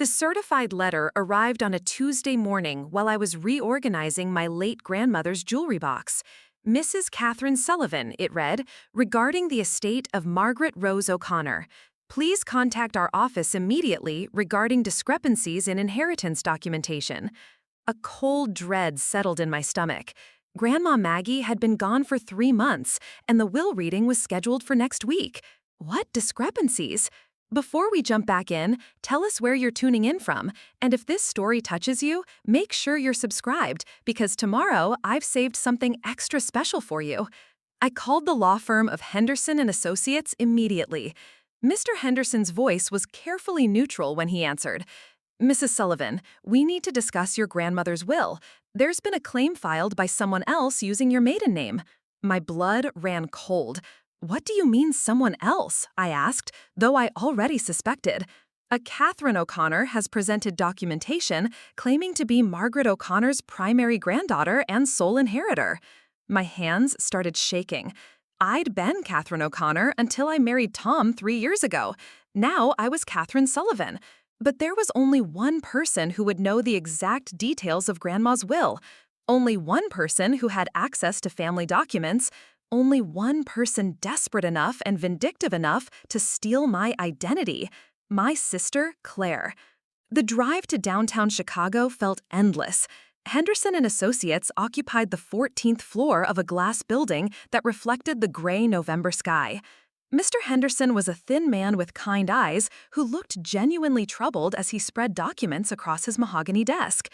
The certified letter arrived on a Tuesday morning while I was reorganizing my late grandmother's jewelry box. Mrs. Katherine Sullivan, it read, regarding the estate of Margaret Rose O'Connor. Please contact our office immediately regarding discrepancies in inheritance documentation. A cold dread settled in my stomach. Grandma Maggie had been gone for 3 months, and the will reading was scheduled for next week. What discrepancies? Before we jump back in, tell us where you're tuning in from, and if this story touches you, make sure you're subscribed, because tomorrow I've saved something extra special for you. I called the law firm of Henderson Associates immediately. Mr. Henderson's voice was carefully neutral when he answered. Mrs. Sullivan, we need to discuss your grandmother's will. There's been a claim filed by someone else using your maiden name. My blood ran cold. What do you mean someone else? I asked, though I already suspected. A Katherine O'Connor has presented documentation claiming to be Margaret O'Connor's primary granddaughter and sole inheritor. My hands started shaking. I'd been Katherine O'Connor until I married Tom 3 years ago. Now I was Katherine Sullivan. But there was only one person who would know the exact details of Grandma's will. Only one person who had access to family documents. Only one person desperate enough and vindictive enough to steal my identity. My sister, Claire. The drive to downtown Chicago felt endless. Henderson Associates occupied the 14th floor of a glass building that reflected the gray November sky. Mr. Henderson was a thin man with kind eyes who looked genuinely troubled as he spread documents across his mahogany desk.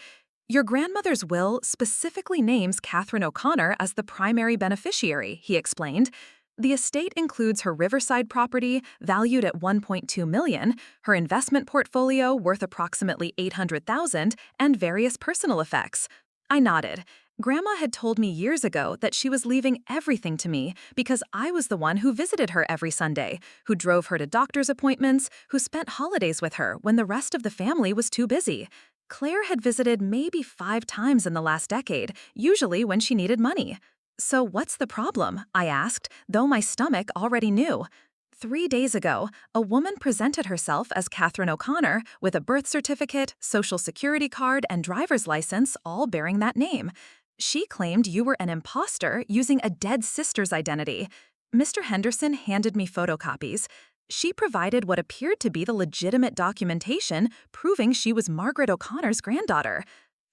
Your grandmother's will specifically names Katherine O'Connor as the primary beneficiary, he explained. The estate includes her Riverside property, valued at $1.2 million, her investment portfolio worth approximately $800,000, and various personal effects. I nodded. Grandma had told me years ago that she was leaving everything to me because I was the one who visited her every Sunday, who drove her to doctor's appointments, who spent holidays with her when the rest of the family was too busy. Claire had visited maybe 5 times in the last decade, usually when she needed money. So what's the problem? I asked, though my stomach already knew. 3 days ago, a woman presented herself as Katherine O'Connor with a birth certificate, social security card, and driver's license, all bearing that name. She claimed you were an imposter using a dead sister's identity. Mr. Henderson handed me photocopies. She provided what appeared to be the legitimate documentation proving she was Margaret O'Connor's granddaughter.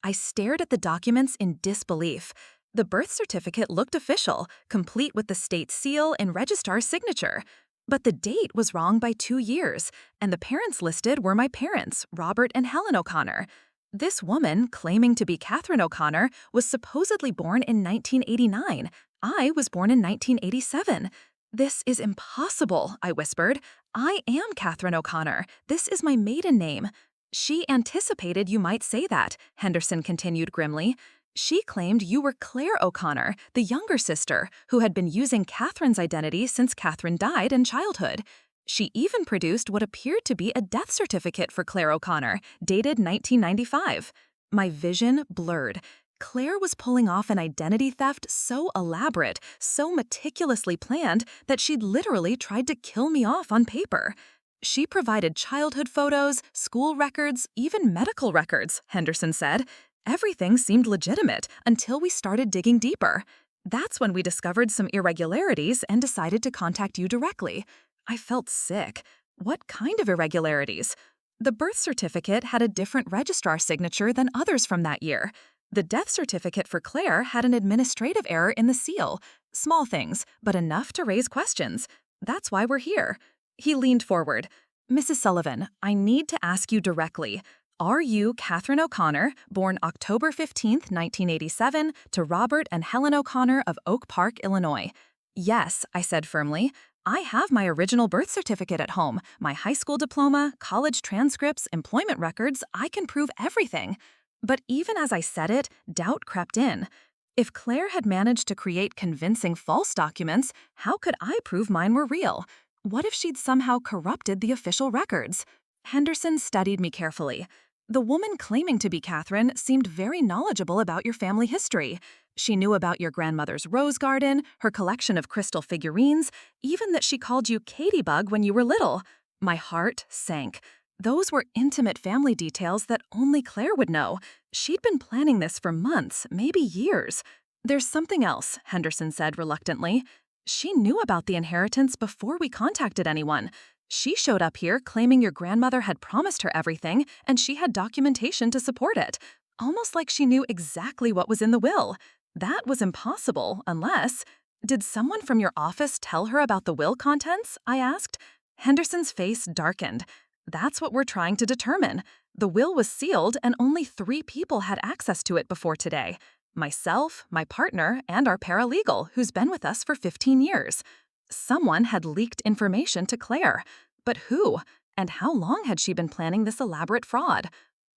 I stared at the documents in disbelief. The birth certificate looked official, complete with the state seal and registrar's signature. But the date was wrong by 2 years, and the parents listed were my parents, Robert and Helen O'Connor. This woman, claiming to be Katherine O'Connor, was supposedly born in 1989. I was born in 1987. This is impossible, I whispered. I am Katherine O'Connor. This is my maiden name. She anticipated you might say that, Henderson continued grimly. She claimed you were Claire O'Connor, the younger sister, who had been using Katherine's identity since Katherine died in childhood. She even produced what appeared to be a death certificate for Claire O'Connor, dated 1995. My vision blurred. Claire was pulling off an identity theft so elaborate, so meticulously planned, that she'd literally tried to kill me off on paper. She provided childhood photos, school records, even medical records, Henderson said. Everything seemed legitimate until we started digging deeper. That's when we discovered some irregularities and decided to contact you directly. I felt sick. What kind of irregularities? The birth certificate had a different registrar signature than others from that year. The death certificate for Claire had an administrative error in the seal. Small things, but enough to raise questions. That's why we're here. He leaned forward. Mrs. Sullivan, I need to ask you directly. Are you Katherine O'Connor, born October 15, 1987, to Robert and Helen O'Connor of Oak Park, Illinois? Yes, I said firmly. I have my original birth certificate at home, my high school diploma, college transcripts, employment records. I can prove everything. But even as I said it, doubt crept in. If Claire had managed to create convincing false documents, how could I prove mine were real? What if she'd somehow corrupted the official records? Henderson studied me carefully. The woman claiming to be Katherine seemed very knowledgeable about your family history. She knew about your grandmother's rose garden, her collection of crystal figurines, even that she called you Katybug when you were little. My heart sank. Those were intimate family details that only Claire would know. She'd been planning this for months, maybe years. There's something else, Henderson said reluctantly. She knew about the inheritance before we contacted anyone. She showed up here claiming your grandmother had promised her everything and she had documentation to support it. Almost like she knew exactly what was in the will. That was impossible, unless… Did someone from your office tell her about the will contents? I asked. Henderson's face darkened. That's what we're trying to determine. The will was sealed and only 3 people had access to it before today. Myself, my partner, and our paralegal, who's been with us for 15 years. Someone had leaked information to Claire. But who? And how long had she been planning this elaborate fraud?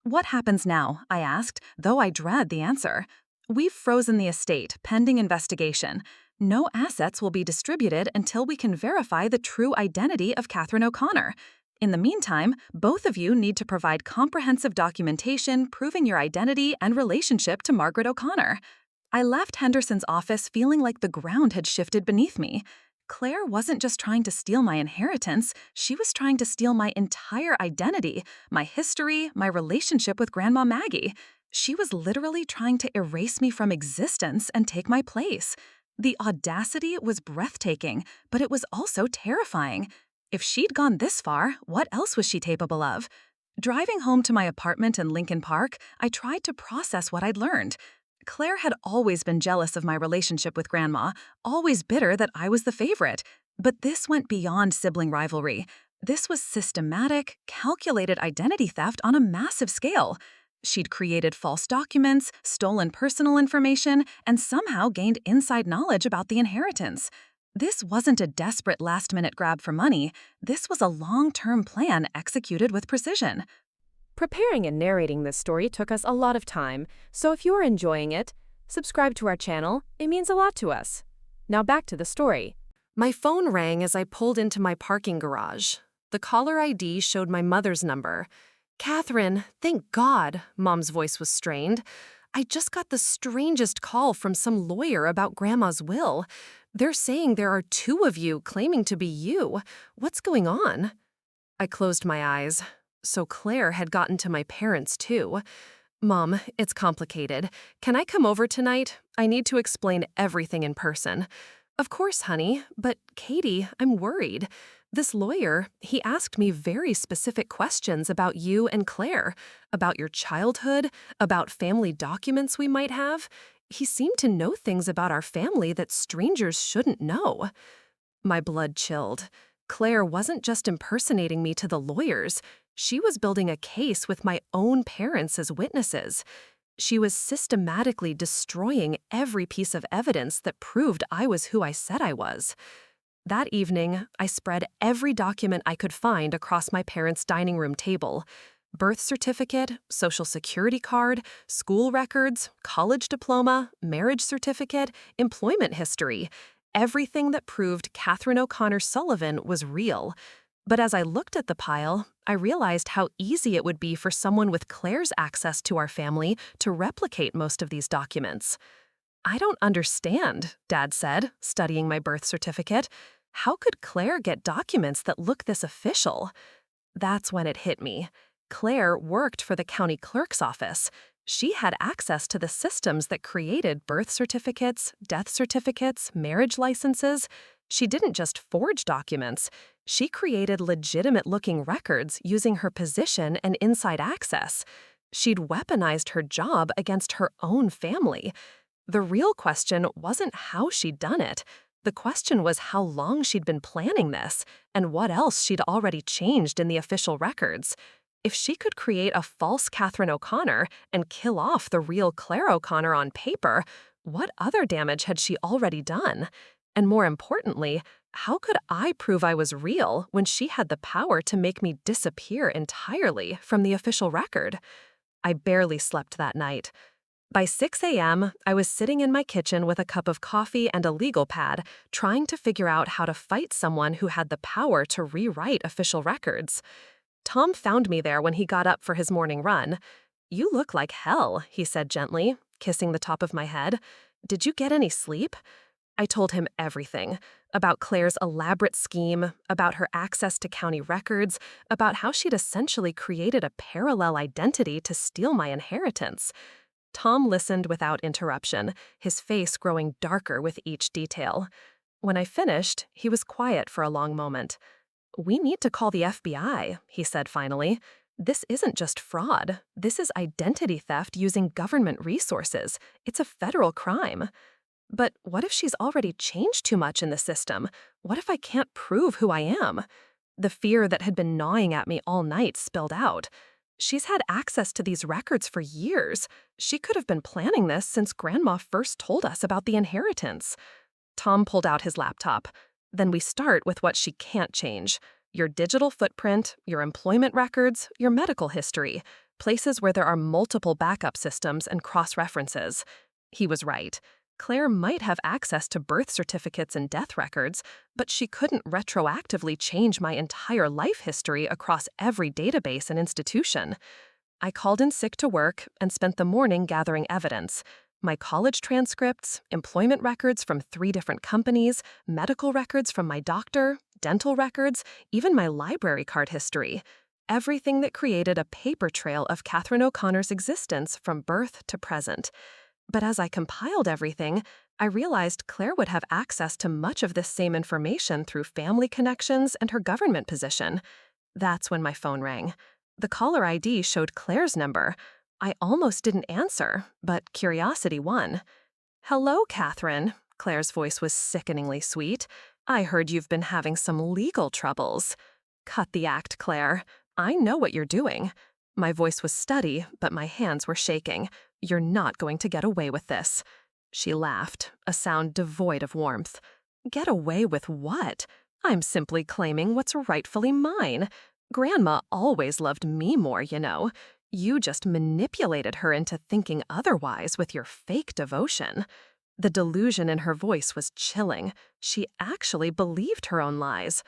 What happens now? I asked, though I dread the answer. We've frozen the estate, pending investigation. No assets will be distributed until we can verify the true identity of Katherine O'Connor. In the meantime, both of you need to provide comprehensive documentation proving your identity and relationship to Margaret O'Connor. I left Henderson's office feeling like the ground had shifted beneath me. Claire wasn't just trying to steal my inheritance, she was trying to steal my entire identity, my history, my relationship with Grandma Maggie. She was literally trying to erase me from existence and take my place. The audacity was breathtaking, but it was also terrifying. If she'd gone this far, what else was she capable of? Driving home to my apartment in Lincoln Park, I tried to process what I'd learned. Claire had always been jealous of my relationship with Grandma, always bitter that I was the favorite. But this went beyond sibling rivalry. This was systematic, calculated identity theft on a massive scale. She'd created false documents, stolen personal information, and somehow gained inside knowledge about the inheritance. This wasn't a desperate last-minute grab for money. This was a long-term plan executed with precision. Preparing and narrating this story took us a lot of time, so if you are enjoying it, subscribe to our channel. It means a lot to us. Now back to the story. My phone rang as I pulled into my parking garage. The caller ID showed my mother's number. Katherine, thank God, Mom's voice was strained. I just got the strangest call from some lawyer about Grandma's will. They're saying there are 2 of you claiming to be you. What's going on? I closed my eyes. So Claire had gotten to my parents too. Mom, it's complicated. Can I come over tonight? I need to explain everything in person. Of course, honey, but Katie, I'm worried. This lawyer, he asked me very specific questions about you and Claire, about your childhood, about family documents we might have. He seemed to know things about our family that strangers shouldn't know. My blood chilled. Claire wasn't just impersonating me to the lawyers. She was building a case with my own parents as witnesses. She was systematically destroying every piece of evidence that proved I was who I said I was. That evening, I spread every document I could find across my parents' dining room table. Birth certificate, social security card, school records, college diploma, marriage certificate, employment history. Everything that proved Katherine O'Connor Sullivan was real. But as I looked at the pile, I realized how easy it would be for someone with Claire's access to our family to replicate most of these documents. I don't understand, Dad said, studying my birth certificate. How could Claire get documents that look this official? That's when it hit me. Claire worked for the county clerk's office. She had access to the systems that created birth certificates, death certificates, marriage licenses. She didn't just forge documents. She created legitimate-looking records using her position and inside access. She'd weaponized her job against her own family. The real question wasn't how she'd done it. The question was how long she'd been planning this and what else she'd already changed in the official records. If she could create a false Katherine O'Connor and kill off the real Claire O'Connor on paper, what other damage had she already done? And more importantly, how could I prove I was real when she had the power to make me disappear entirely from the official record? I barely slept that night. By 6 a.m., I was sitting in my kitchen with a cup of coffee and a legal pad, trying to figure out how to fight someone who had the power to rewrite official records. Tom found me there when he got up for his morning run. "You look like hell," he said gently, kissing the top of my head. "Did you get any sleep?" I told him everything. about Claire's elaborate scheme, about her access to county records, about how she'd essentially created a parallel identity to steal my inheritance. Tom listened without interruption, his face growing darker with each detail. When I finished, he was quiet for a long moment. "We need to call the FBI," he said finally. "This isn't just fraud. This is identity theft using government resources. It's a federal crime." But what if she's already changed too much in the system? What if I can't prove who I am? The fear that had been gnawing at me all night spilled out. She's had access to these records for years. She could have been planning this since Grandma first told us about the inheritance. Tom pulled out his laptop. "Then we start with what she can't change. Your digital footprint, your employment records, your medical history, places where there are multiple backup systems and cross-references." He was right. Claire might have access to birth certificates and death records, but she couldn't retroactively change my entire life history across every database and institution. I called in sick to work and spent the morning gathering evidence. My college transcripts, employment records from 3 different companies, medical records from my doctor, dental records, even my library card history. Everything that created a paper trail of Katherine O'Connor's existence from birth to present. But as I compiled everything, I realized Claire would have access to much of this same information through family connections and her government position. That's when my phone rang. The caller ID showed Claire's number. I almost didn't answer, but curiosity won. "Hello, Katherine." Claire's voice was sickeningly sweet. "I heard you've been having some legal troubles." "Cut the act, Claire. I know what you're doing." My voice was steady, but my hands were shaking. "You're not going to get away with this." She laughed, a sound devoid of warmth. "Get away with what? I'm simply claiming what's rightfully mine. Grandma always loved me more, you know. You just manipulated her into thinking otherwise with your fake devotion." The delusion in her voice was chilling. She actually believed her own lies.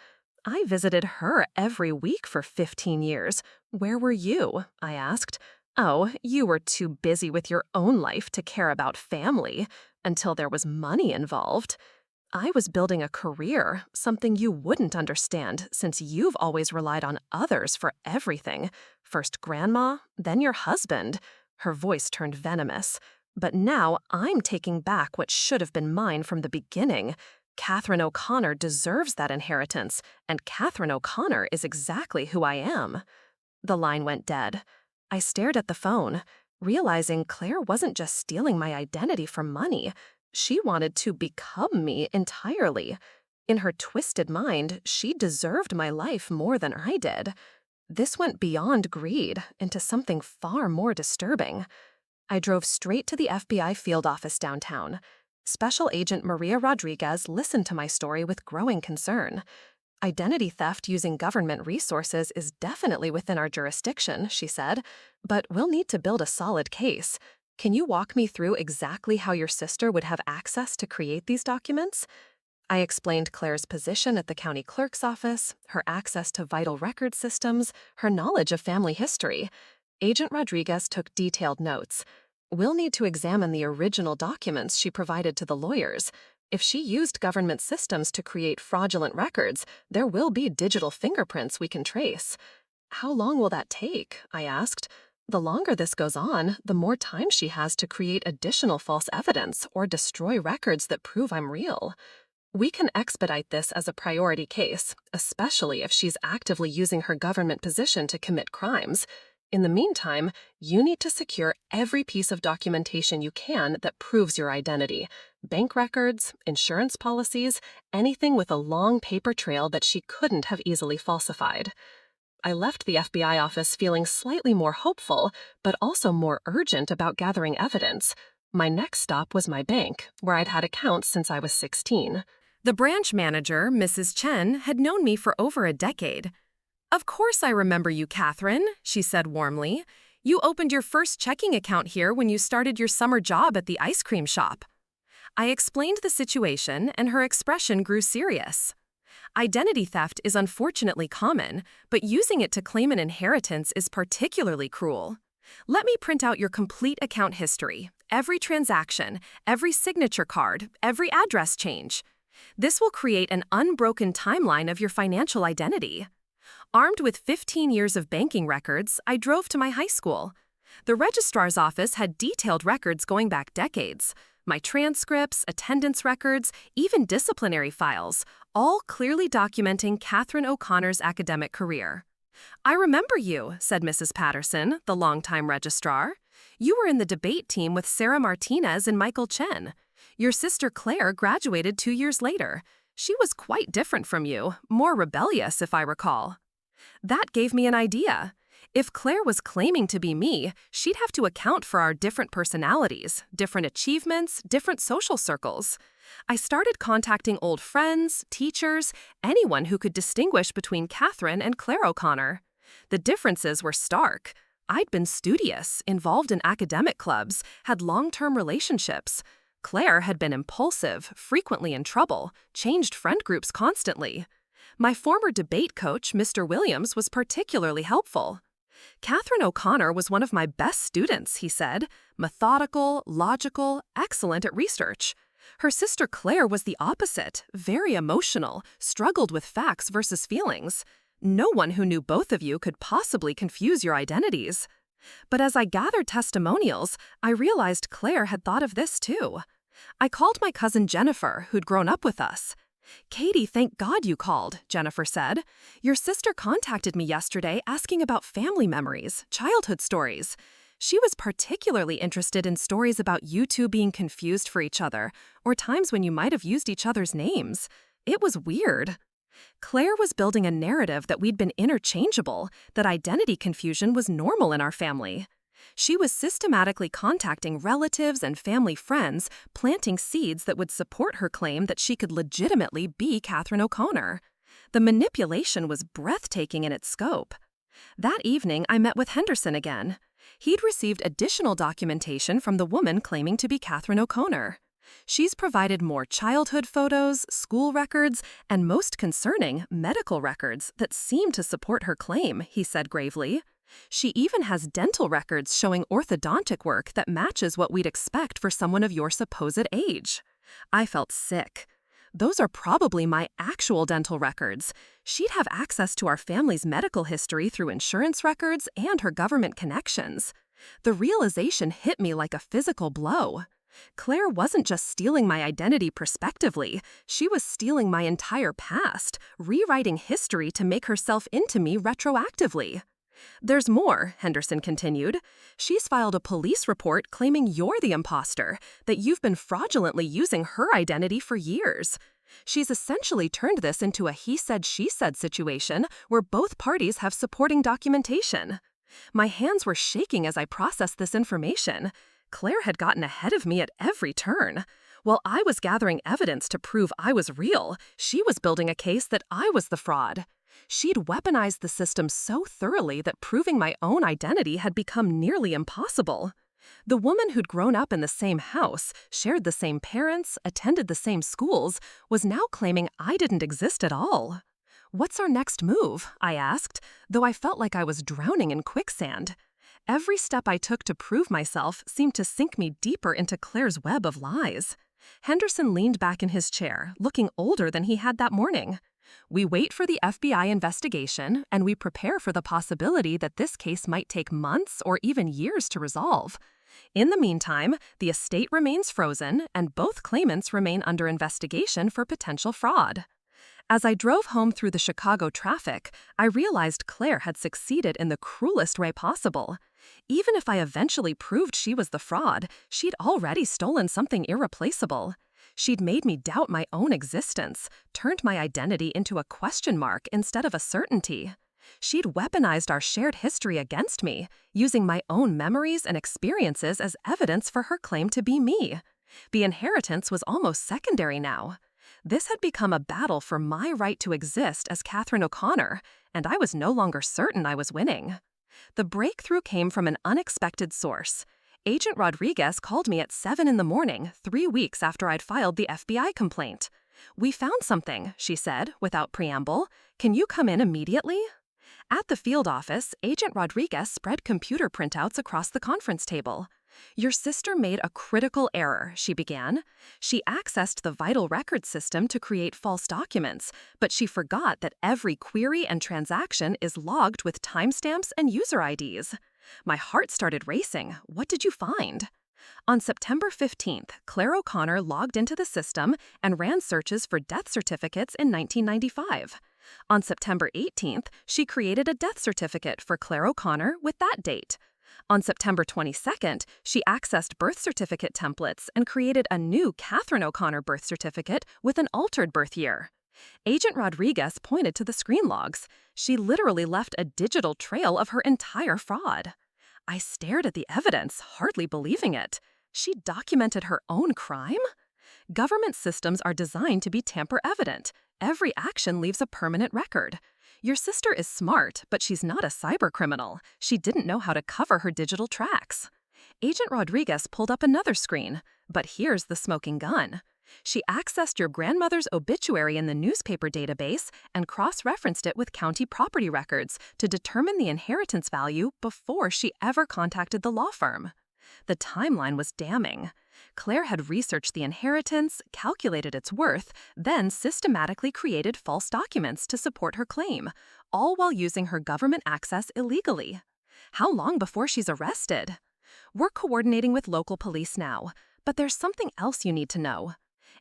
"I visited her every week for 15 years. Where were you?" I asked. "Oh, you were too busy with your own life to care about family, until there was money involved. I was building a career, something you wouldn't understand since you've always relied on others for everything. First Grandma, then your husband." Her voice turned venomous. "But now I'm taking back what should have been mine from the beginning. Katherine O'Connor deserves that inheritance, and Katherine O'Connor is exactly who I am." The line went dead. I stared at the phone, realizing Claire wasn't just stealing my identity for money. She wanted to become me entirely. In her twisted mind, she deserved my life more than I did. This went beyond greed into something far more disturbing. I drove straight to the FBI field office downtown. Special Agent Maria Rodriguez listened to my story with growing concern. "Identity theft using government resources is definitely within our jurisdiction," she said, "but we'll need to build a solid case. Can you walk me through exactly how your sister would have access to create these documents?" I explained Claire's position at the county clerk's office, her access to vital record systems, her knowledge of family history. Agent Rodriguez took detailed notes. "We'll need to examine the original documents she provided to the lawyers. If she used government systems to create fraudulent records, there will be digital fingerprints we can trace." "How long will that take?" I asked. "The longer this goes on, the more time she has to create additional false evidence or destroy records that prove I'm real." "We can expedite this as a priority case, especially if she's actively using her government position to commit crimes. In the meantime, you need to secure every piece of documentation you can that proves your identity. Bank records, insurance policies, anything with a long paper trail that she couldn't have easily falsified." I left the FBI office feeling slightly more hopeful, but also more urgent about gathering evidence. My next stop was my bank, where I'd had accounts since I was 16. The branch manager, Mrs. Chen, had known me for over a decade. "Of course I remember you, Katherine," she said warmly. "You opened your first checking account here when you started your summer job at the ice cream shop." I explained the situation, and her expression grew serious. "Identity theft is unfortunately common, but using it to claim an inheritance is particularly cruel. Let me print out your complete account history, every transaction, every signature card, every address change. This will create an unbroken timeline of your financial identity. Armed with 15 years of banking records, I drove to my high school. The registrar's office had detailed records going back decades. My transcripts, attendance records, even disciplinary files, all clearly documenting Katherine O'Connor's academic career. "I remember you," said Mrs. Patterson, the longtime registrar. "You were in the debate team with Sarah Martinez and Michael Chen. Your sister Claire graduated 2 years later. She was quite different from you, more rebellious if I recall." That gave me an idea. If Claire was claiming to be me, she'd have to account for our different personalities, different achievements, different social circles. I started contacting old friends, teachers, anyone who could distinguish between Katherine and Claire O'Connor. The differences were stark. I'd been studious, involved in academic clubs, had long-term relationships. Claire had been impulsive, frequently in trouble, changed friend groups constantly. My former debate coach, Mr. Williams, was particularly helpful. "Katherine O'Connor was one of my best students," he said. "Methodical, logical, excellent at research. Her sister Claire was the opposite, very emotional, struggled with facts versus feelings. No one who knew both of you could possibly confuse your identities." But as I gathered testimonials, I realized Claire had thought of this too. I called my cousin Jennifer, who'd grown up with us. "Katie, thank God you called," Jennifer said. "Your sister contacted me yesterday asking about family memories, childhood stories. She was particularly interested in stories about you two being confused for each other, or times when you might have used each other's names. It was weird." Claire was building a narrative that we'd been interchangeable, that identity confusion was normal in our family. She was systematically contacting relatives and family friends, planting seeds that would support her claim that she could legitimately be Katherine O'Connor. The manipulation was breathtaking in its scope. That evening, I met with Henderson again. He'd received additional documentation from the woman claiming to be Katherine O'Connor. She's provided more childhood photos, school records, and most concerning, medical records that seem to support her claim, he said gravely. She even has dental records showing orthodontic work that matches what we'd expect for someone of your supposed age. I felt sick. Those are probably my actual dental records. She'd have access to our family's medical history through insurance records and her government connections. The realization hit me like a physical blow. Claire wasn't just stealing my identity prospectively, she was stealing my entire past, rewriting history to make herself into me retroactively. "There's more," Henderson continued. "She's filed a police report claiming you're the imposter, that you've been fraudulently using her identity for years. She's essentially turned this into a he-said-she-said situation where both parties have supporting documentation." My hands were shaking as I processed this information. Claire had gotten ahead of me at every turn. While I was gathering evidence to prove I was real, she was building a case that I was the fraud. She'd weaponized the system so thoroughly that proving my own identity had become nearly impossible. The woman who'd grown up in the same house, shared the same parents, attended the same schools, was now claiming I didn't exist at all. "What's our next move?" I asked, though I felt like I was drowning in quicksand. Every step I took to prove myself seemed to sink me deeper into Claire's web of lies. Henderson leaned back in his chair, looking older than he had that morning. "We wait for the FBI investigation, and we prepare for the possibility that this case might take months or even years to resolve. In the meantime, the estate remains frozen, and both claimants remain under investigation for potential fraud." As I drove home through the Chicago traffic, I realized Claire had succeeded in the cruelest way possible. Even if I eventually proved she was the fraud, she'd already stolen something irreplaceable. She'd made me doubt my own existence, turned my identity into a question mark instead of a certainty. She'd weaponized our shared history against me, using my own memories and experiences as evidence for her claim to be me. The inheritance was almost secondary now. This had become a battle for my right to exist as Katherine O'Connor, and I was no longer certain I was winning. The breakthrough came from an unexpected source. Agent Rodriguez called me at 7 in the morning, 3 weeks after I'd filed the FBI complaint. "We found something," she said, without preamble. "Can you come in immediately?" At the field office, Agent Rodriguez spread computer printouts across the conference table. Your sister made a critical error, she began. She accessed the vital records system to create false documents, but she forgot that every query and transaction is logged with timestamps and user IDs. My heart started racing. What did you find? On September 15th, Claire O'Connor logged into the system and ran searches for death certificates in 1995. On September 18th, she created a death certificate for Claire O'Connor with that date. On September 22nd, she accessed birth certificate templates and created a new Katherine O'Connor birth certificate with an altered birth year. Agent Rodriguez pointed to the screen logs. She literally left a digital trail of her entire fraud. I stared at the evidence, hardly believing it. She documented her own crime? Government systems are designed to be tamper-evident. Every action leaves a permanent record. Your sister is smart, but she's not a cybercriminal. She didn't know how to cover her digital tracks. Agent Rodriguez pulled up another screen, but here's the smoking gun. She accessed your grandmother's obituary in the newspaper database and cross-referenced it with county property records to determine the inheritance value before she ever contacted the law firm. The timeline was damning. Claire had researched the inheritance, calculated its worth, then systematically created false documents to support her claim, all while using her government access illegally. How long before she's arrested? We're coordinating with local police now, but there's something else you need to know.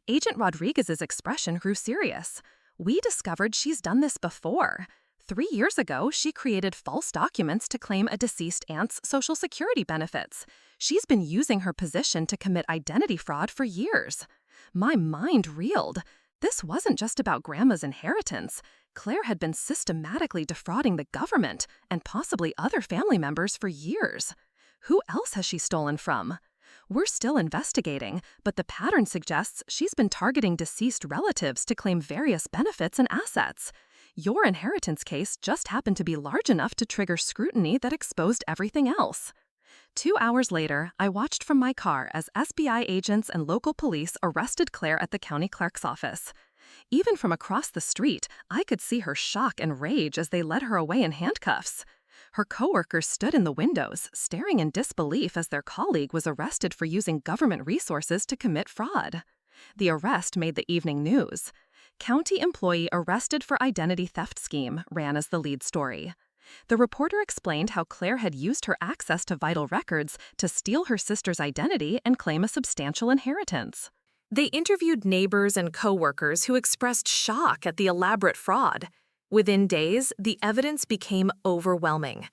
Agent Rodriguez's expression grew serious. We discovered she's done this before. 3 years ago, she created false documents to claim a deceased aunt's Social Security benefits. She's been using her position to commit identity fraud for years. My mind reeled. This wasn't just about Grandma's inheritance. Claire had been systematically defrauding the government and possibly other family members for years. Who else has she stolen from? We're still investigating, but the pattern suggests she's been targeting deceased relatives to claim various benefits and assets. Your inheritance case just happened to be large enough to trigger scrutiny that exposed everything else. 2 hours later, I watched from my car as SBI agents and local police arrested Claire at the county clerk's office. Even from across the street, I could see her shock and rage as they led her away in handcuffs. Her coworkers stood in the windows, staring in disbelief as their colleague was arrested for using government resources to commit fraud. The arrest made the evening news. County employee arrested for identity theft scheme ran as the lead story. The reporter explained how Claire had used her access to vital records to steal her sister's identity and claim a substantial inheritance. They interviewed neighbors and coworkers who expressed shock at the elaborate fraud. Within days, the evidence became overwhelming.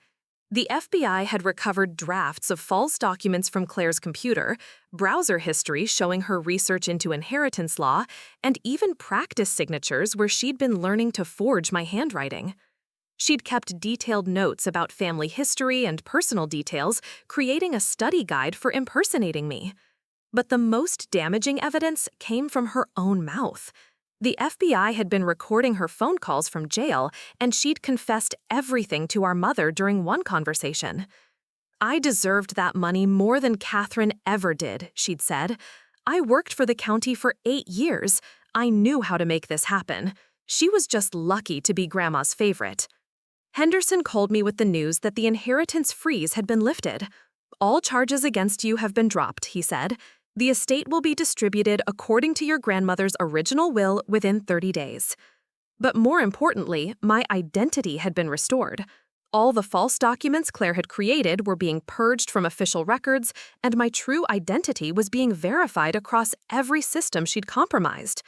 The FBI had recovered drafts of false documents from Claire's computer, browser history showing her research into inheritance law, and even practice signatures where she'd been learning to forge my handwriting. She'd kept detailed notes about family history and personal details, creating a study guide for impersonating me. But the most damaging evidence came from her own mouth. The FBI had been recording her phone calls from jail, and she'd confessed everything to our mother during one conversation. "I deserved that money more than Katherine ever did," she'd said. "I worked for the county for 8 years. I knew how to make this happen. She was just lucky to be Grandma's favorite." Henderson called me with the news that the inheritance freeze had been lifted. "All charges against you have been dropped," he said. "The estate will be distributed according to your grandmother's original will within 30 days. But more importantly, my identity had been restored. All the false documents Claire had created were being purged from official records, and my true identity was being verified across every system she'd compromised."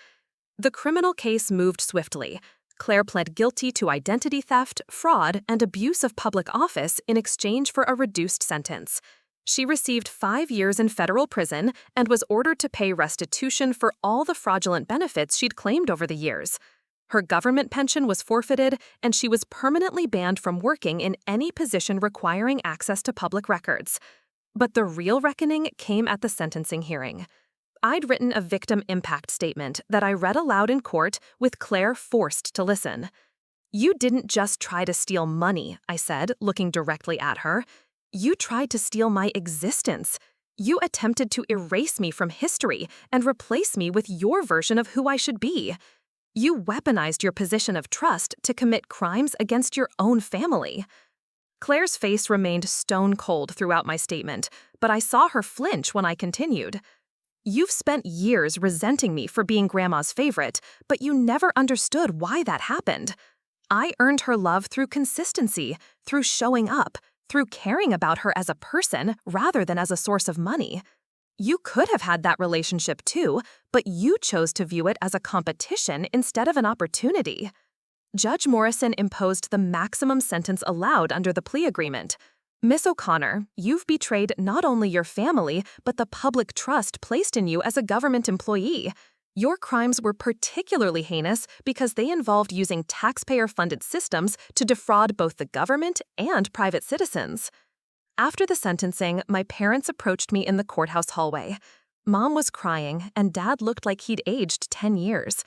The criminal case moved swiftly. Claire pled guilty to identity theft, fraud, and abuse of public office in exchange for a reduced sentence. She received 5 years in federal prison and was ordered to pay restitution for all the fraudulent benefits she'd claimed over the years. Her government pension was forfeited, and she was permanently banned from working in any position requiring access to public records. But the real reckoning came at the sentencing hearing. I'd written a victim impact statement that I read aloud in court, with Claire forced to listen. "You didn't just try to steal money," I said, looking directly at her. "You tried to steal my existence. You attempted to erase me from history and replace me with your version of who I should be. You weaponized your position of trust to commit crimes against your own family." Claire's face remained stone cold throughout my statement, but I saw her flinch when I continued. You've spent years resenting me for being Grandma's favorite, but you never understood why that happened. I earned her love through consistency, through showing up, through caring about her as a person rather than as a source of money. You could have had that relationship too, but you chose to view it as a competition instead of an opportunity. Judge Morrison imposed the maximum sentence allowed under the plea agreement. Miss O'Connor, you've betrayed not only your family, but the public trust placed in you as a government employee. Your crimes were particularly heinous because they involved using taxpayer-funded systems to defraud both the government and private citizens. After the sentencing, my parents approached me in the courthouse hallway. Mom was crying, and Dad looked like he'd aged 10 years.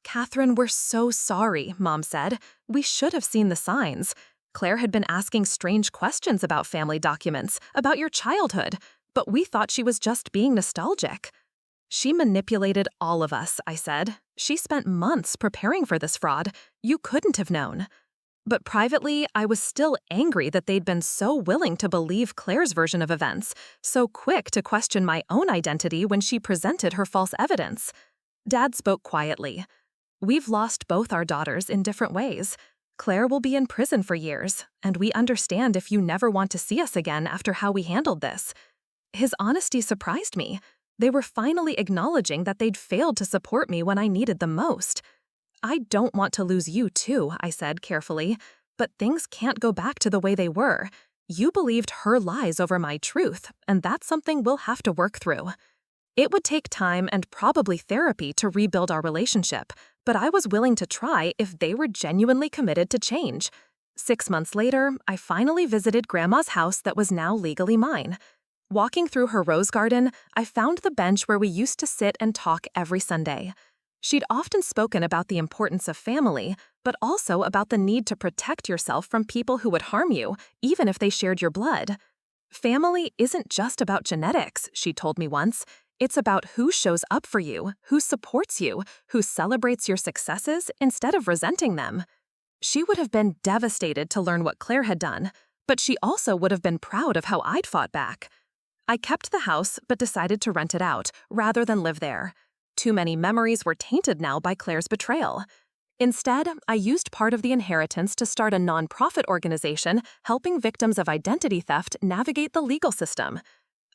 "Katherine, we're so sorry," Mom said. "We should have seen the signs. Claire had been asking strange questions about family documents, about your childhood, but we thought she was just being nostalgic." "She manipulated all of us," I said. "She spent months preparing for this fraud. You couldn't have known." But privately, I was still angry that they'd been so willing to believe Claire's version of events, so quick to question my own identity when she presented her false evidence. Dad spoke quietly. "We've lost both our daughters in different ways. Claire will be in prison for years, and we understand if you never want to see us again after how we handled this." His honesty surprised me. They were finally acknowledging that they'd failed to support me when I needed them most. "I don't want to lose you too," I said carefully, "but things can't go back to the way they were. You believed her lies over my truth, and that's something we'll have to work through." It would take time and probably therapy to rebuild our relationship, but I was willing to try if they were genuinely committed to change. 6 months later, I finally visited Grandma's house that was now legally mine. Walking through her rose garden, I found the bench where we used to sit and talk every Sunday. She'd often spoken about the importance of family, but also about the need to protect yourself from people who would harm you, even if they shared your blood. "Family isn't just about genetics," she told me once. "It's about who shows up for you, who supports you, who celebrates your successes instead of resenting them." She would have been devastated to learn what Claire had done, but she also would have been proud of how I'd fought back. I kept the house but decided to rent it out, rather than live there. Too many memories were tainted now by Claire's betrayal. Instead, I used part of the inheritance to start a nonprofit organization helping victims of identity theft navigate the legal system.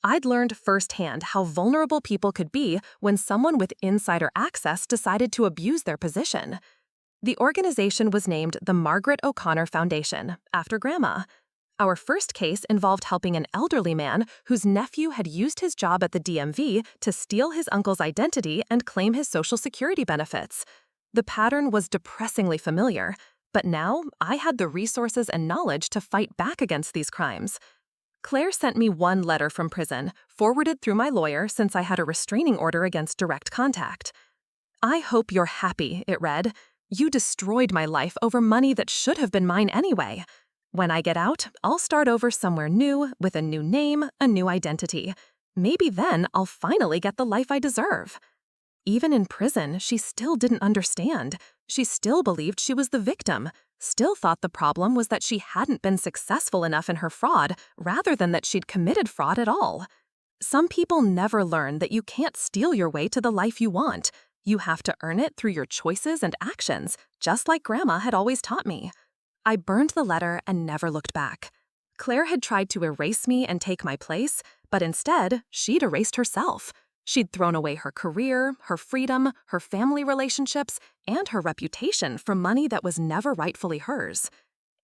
I'd learned firsthand how vulnerable people could be when someone with insider access decided to abuse their position. The organization was named the Margaret O'Connor Foundation, after Grandma. Our first case involved helping an elderly man whose nephew had used his job at the DMV to steal his uncle's identity and claim his Social Security benefits. The pattern was depressingly familiar, but now I had the resources and knowledge to fight back against these crimes. Claire sent me one letter from prison, forwarded through my lawyer since I had a restraining order against direct contact. "I hope you're happy," it read. "You destroyed my life over money that should have been mine anyway. When I get out, I'll start over somewhere new, with a new name, a new identity. Maybe then I'll finally get the life I deserve." Even in prison, she still didn't understand. She still believed she was the victim, still thought the problem was that she hadn't been successful enough in her fraud, rather than that she'd committed fraud at all. Some people never learn that you can't steal your way to the life you want. You have to earn it through your choices and actions, just like Grandma had always taught me. I burned the letter and never looked back. Claire had tried to erase me and take my place, but instead, she'd erased herself. She'd thrown away her career, her freedom, her family relationships, and her reputation for money that was never rightfully hers.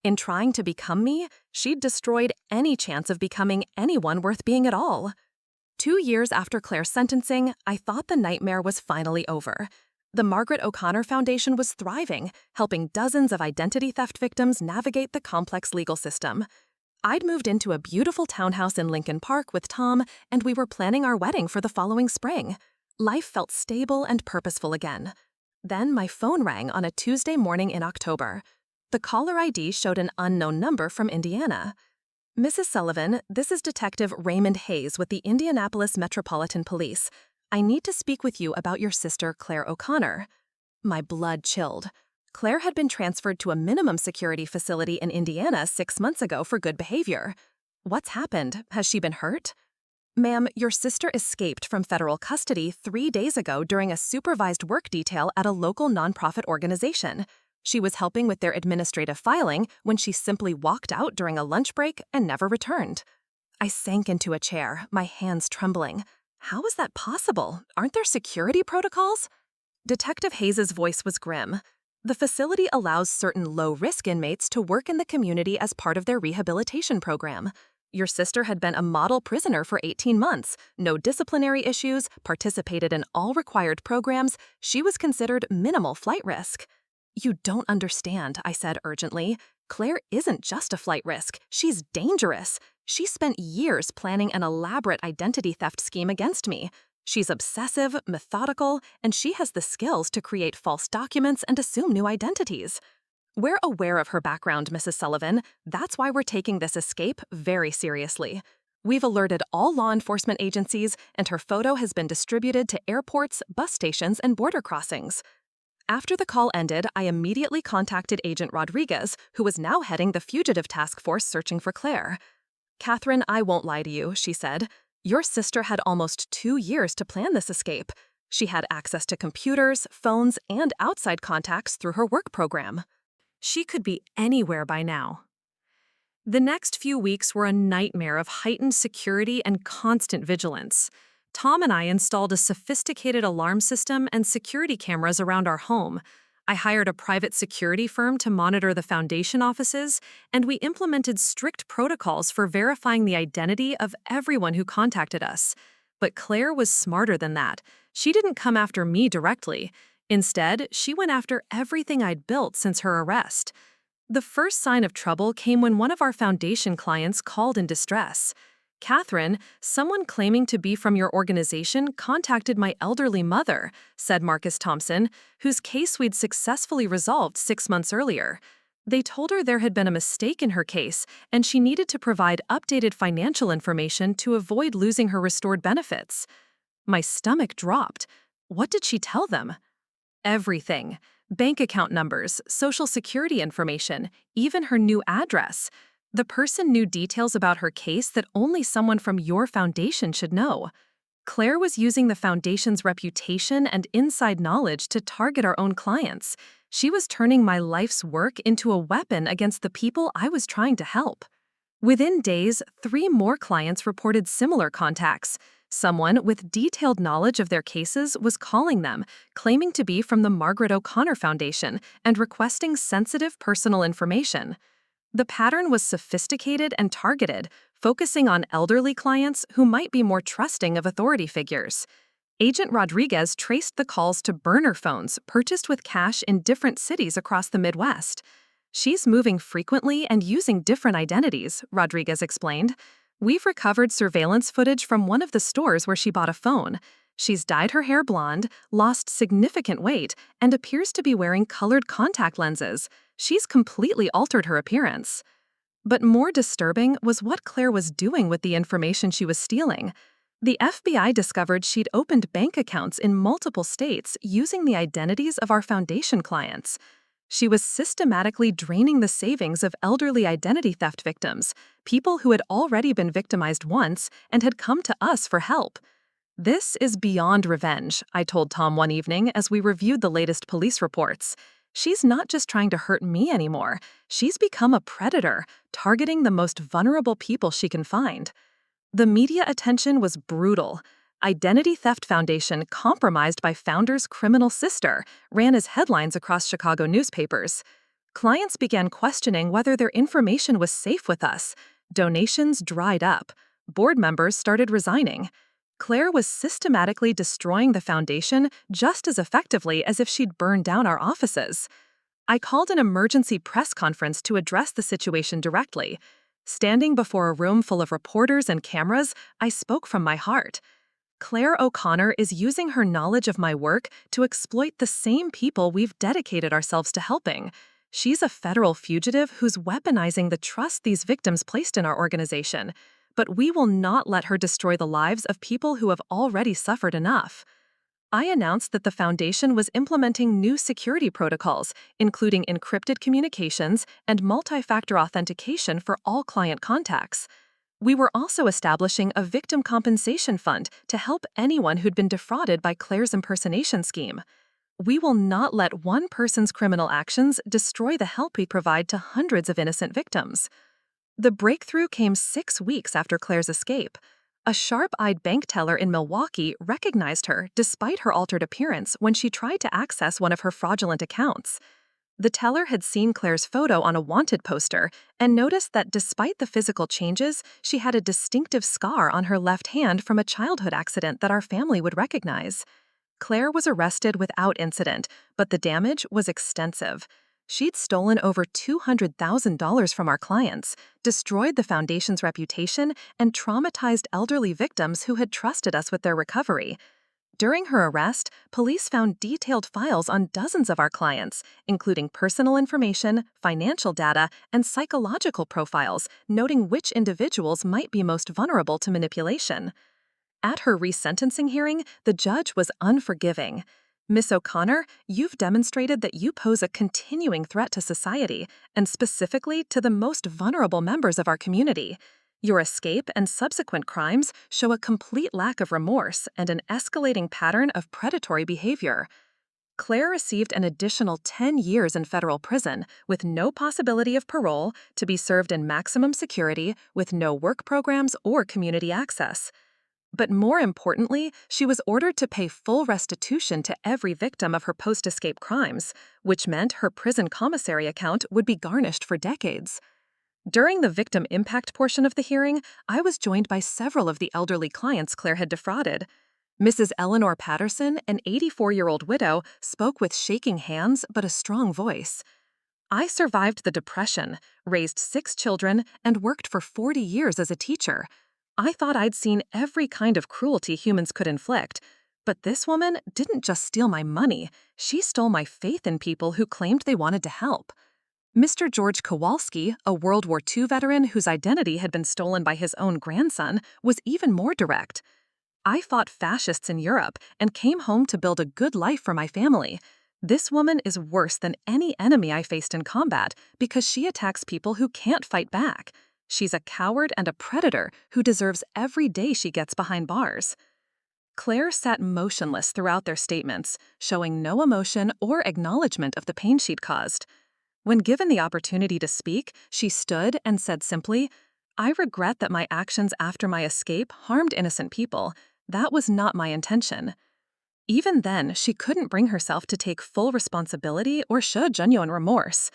In trying to become me, she'd destroyed any chance of becoming anyone worth being at all. 2 years after Claire's sentencing, I thought the nightmare was finally over. The Margaret O'Connor Foundation was thriving, helping dozens of identity theft victims navigate the complex legal system. I'd moved into a beautiful townhouse in Lincoln Park with Tom, and we were planning our wedding for the following spring. Life felt stable and purposeful again. Then my phone rang on a Tuesday morning in October. The caller ID showed an unknown number from Indiana. "Mrs. Sullivan, this is Detective Raymond Hayes with the Indianapolis Metropolitan Police. I need to speak with you about your sister, Claire O'Connor." My blood chilled. Claire had been transferred to a minimum security facility in Indiana 6 months ago for good behavior. What's happened? Has she been hurt? Ma'am, your sister escaped from federal custody 3 days ago during a supervised work detail at a local nonprofit organization. She was helping with their administrative filing when she simply walked out during a lunch break and never returned. I sank into a chair, my hands trembling. How is that possible? Aren't there security protocols? Detective Hayes's voice was grim. The facility allows certain low-risk inmates to work in the community as part of their rehabilitation program. Your sister had been a model prisoner for 18 months, no disciplinary issues, participated in all required programs. She was considered minimal flight risk. You don't understand, I said urgently. Claire isn't just a flight risk. She's dangerous. She spent years planning an elaborate identity theft scheme against me. She's obsessive, methodical, and she has the skills to create false documents and assume new identities. We're aware of her background, Mrs. Sullivan. That's why we're taking this escape very seriously. We've alerted all law enforcement agencies, and her photo has been distributed to airports, bus stations, and border crossings. After the call ended, I immediately contacted Agent Rodriguez, who was now heading the fugitive task force searching for Claire. Katherine, I won't lie to you, she said. Your sister had almost 2 years to plan this escape. She had access to computers, phones, and outside contacts through her work program. She could be anywhere by now. The next few weeks were a nightmare of heightened security and constant vigilance. Tom and I installed a sophisticated alarm system and security cameras around our home. I hired a private security firm to monitor the foundation offices, and we implemented strict protocols for verifying the identity of everyone who contacted us. But Claire was smarter than that. She didn't come after me directly. Instead, she went after everything I'd built since her arrest. The first sign of trouble came when one of our foundation clients called in distress. Katherine, someone claiming to be from your organization contacted my elderly mother, said Marcus Thompson, whose case we'd successfully resolved 6 months earlier. They told her there had been a mistake in her case, and she needed to provide updated financial information to avoid losing her restored benefits. My stomach dropped. What did she tell them? Everything. Bank account numbers, social security information, even her new address. The person knew details about her case that only someone from your foundation should know. Claire was using the foundation's reputation and inside knowledge to target our own clients. She was turning my life's work into a weapon against the people I was trying to help. Within days, 3 more clients reported similar contacts. Someone with detailed knowledge of their cases was calling them, claiming to be from the Margaret O'Connor Foundation and requesting sensitive personal information. The pattern was sophisticated and targeted, focusing on elderly clients who might be more trusting of authority figures. Agent Rodriguez traced the calls to burner phones purchased with cash in different cities across the Midwest. She's moving frequently and using different identities, Rodriguez explained. We've recovered surveillance footage from one of the stores where she bought a phone. She's dyed her hair blonde, lost significant weight, and appears to be wearing colored contact lenses. She's completely altered her appearance. But more disturbing was what Claire was doing with the information she was stealing. The FBI discovered she'd opened bank accounts in multiple states using the identities of our foundation clients. She was systematically draining the savings of elderly identity theft victims, people who had already been victimized once and had come to us for help. This is beyond revenge, I told Tom one evening as we reviewed the latest police reports. She's not just trying to hurt me anymore. She's become a predator, targeting the most vulnerable people she can find. The media attention was brutal. Identity Theft Foundation, compromised by founder's criminal sister, ran as headlines across Chicago newspapers. Clients began questioning whether their information was safe with us. Donations dried up. Board members started resigning. Claire was systematically destroying the foundation just as effectively as if she'd burned down our offices. I called an emergency press conference to address the situation directly. Standing before a room full of reporters and cameras, I spoke from my heart. Claire O'Connor is using her knowledge of my work to exploit the same people we've dedicated ourselves to helping. She's a federal fugitive who's weaponizing the trust these victims placed in our organization. But we will not let her destroy the lives of people who have already suffered enough. I announced that the foundation was implementing new security protocols, including encrypted communications and multi-factor authentication for all client contacts. We were also establishing a victim compensation fund to help anyone who'd been defrauded by Claire's impersonation scheme. We will not let one person's criminal actions destroy the help we provide to hundreds of innocent victims. The breakthrough came 6 weeks after Claire's escape. A sharp-eyed bank teller in Milwaukee recognized her despite her altered appearance when she tried to access one of her fraudulent accounts. The teller had seen Claire's photo on a wanted poster and noticed that despite the physical changes, she had a distinctive scar on her left hand from a childhood accident that our family would recognize. Claire was arrested without incident, but the damage was extensive. She'd stolen over $200,000 from our clients, destroyed the foundation's reputation, and traumatized elderly victims who had trusted us with their recovery. During her arrest, police found detailed files on dozens of our clients, including personal information, financial data, and psychological profiles, noting which individuals might be most vulnerable to manipulation. At her resentencing hearing, the judge was unforgiving. Miss O'Connor, you've demonstrated that you pose a continuing threat to society, and specifically to the most vulnerable members of our community. Your escape and subsequent crimes show a complete lack of remorse and an escalating pattern of predatory behavior. Claire received an additional 10 years in federal prison with no possibility of parole, to be served in maximum security with no work programs or community access. But more importantly, she was ordered to pay full restitution to every victim of her post-escape crimes, which meant her prison commissary account would be garnished for decades. During the victim impact portion of the hearing, I was joined by several of the elderly clients Claire had defrauded. Mrs. Eleanor Patterson, an 84-year-old widow, spoke with shaking hands but a strong voice. I survived the Depression, raised 6 children, and worked for 40 years as a teacher. I thought I'd seen every kind of cruelty humans could inflict, but this woman didn't just steal my money, she stole my faith in people who claimed they wanted to help. Mr. George Kowalski, a World War II veteran whose identity had been stolen by his own grandson, was even more direct. I fought fascists in Europe and came home to build a good life for my family. This woman is worse than any enemy I faced in combat because she attacks people who can't fight back. She's a coward and a predator who deserves every day she gets behind bars. Claire sat motionless throughout their statements, showing no emotion or acknowledgement of the pain she'd caused. When given the opportunity to speak, she stood and said simply, "I regret that my actions after my escape harmed innocent people. That was not my intention." Even then, she couldn't bring herself to take full responsibility or show genuine remorse.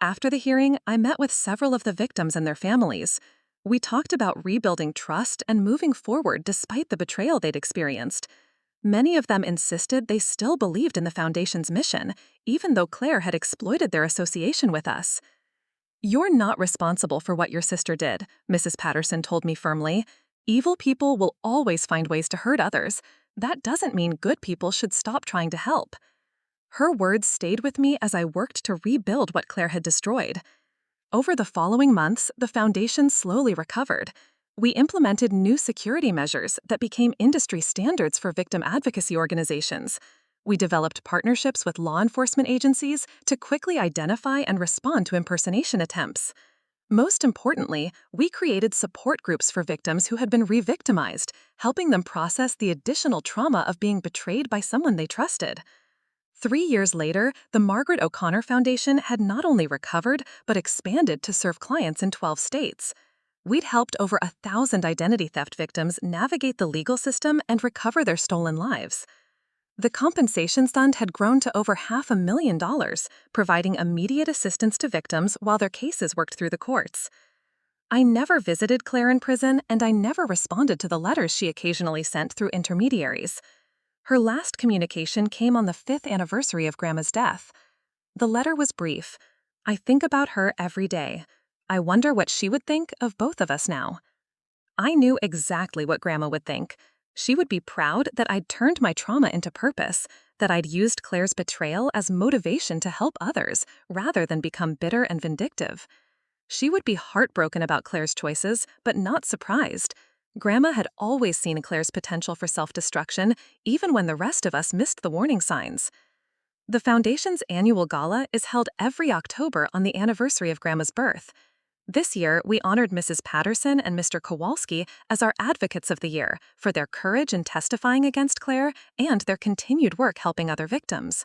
After the hearing, I met with several of the victims and their families. We talked about rebuilding trust and moving forward despite the betrayal they'd experienced. Many of them insisted they still believed in the Foundation's mission, even though Claire had exploited their association with us. "You're not responsible for what your sister did," Mrs. Patterson told me firmly. "Evil people will always find ways to hurt others. That doesn't mean good people should stop trying to help." Her words stayed with me as I worked to rebuild what Claire had destroyed. Over the following months, the Foundation slowly recovered. We implemented new security measures that became industry standards for victim advocacy organizations. We developed partnerships with law enforcement agencies to quickly identify and respond to impersonation attempts. Most importantly, we created support groups for victims who had been re-victimized, helping them process the additional trauma of being betrayed by someone they trusted. 3 years later, the Margaret O'Connor Foundation had not only recovered, but expanded to serve clients in 12 states. We'd helped over 1,000 identity theft victims navigate the legal system and recover their stolen lives. The compensation fund had grown to over $500,000, providing immediate assistance to victims while their cases worked through the courts. I never visited Claire in prison, and I never responded to the letters she occasionally sent through intermediaries. Her last communication came on the 5th anniversary of Grandma's death. The letter was brief. "I think about her every day. I wonder what she would think of both of us now." I knew exactly what Grandma would think. She would be proud that I'd turned my trauma into purpose, that I'd used Claire's betrayal as motivation to help others rather than become bitter and vindictive. She would be heartbroken about Claire's choices, but not surprised. Grandma had always seen Claire's potential for self-destruction, even when the rest of us missed the warning signs. The Foundation's annual gala is held every October on the anniversary of Grandma's birth. This year, we honored Mrs. Patterson and Mr. Kowalski as our advocates of the year for their courage in testifying against Claire and their continued work helping other victims.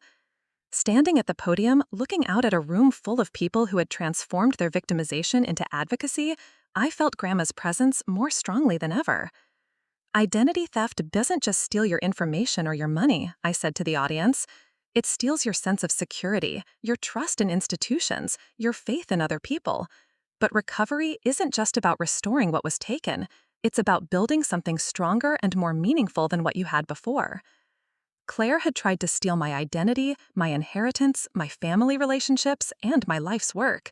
Standing at the podium, looking out at a room full of people who had transformed their victimization into advocacy, I felt Grandma's presence more strongly than ever. Identity theft doesn't just steal your information or your money, I said to the audience. It steals your sense of security, your trust in institutions, your faith in other people. But recovery isn't just about restoring what was taken. It's about building something stronger and more meaningful than what you had before. Claire had tried to steal my identity, my inheritance, my family relationships, and my life's work.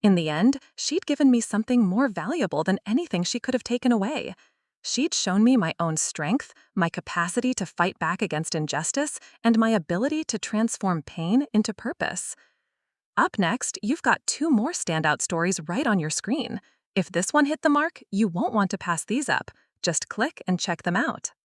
In the end, she'd given me something more valuable than anything she could have taken away. She'd shown me my own strength, my capacity to fight back against injustice, and my ability to transform pain into purpose. Up next, you've got 2 more standout stories right on your screen. If this one hit the mark, you won't want to pass these up. Just click and check them out.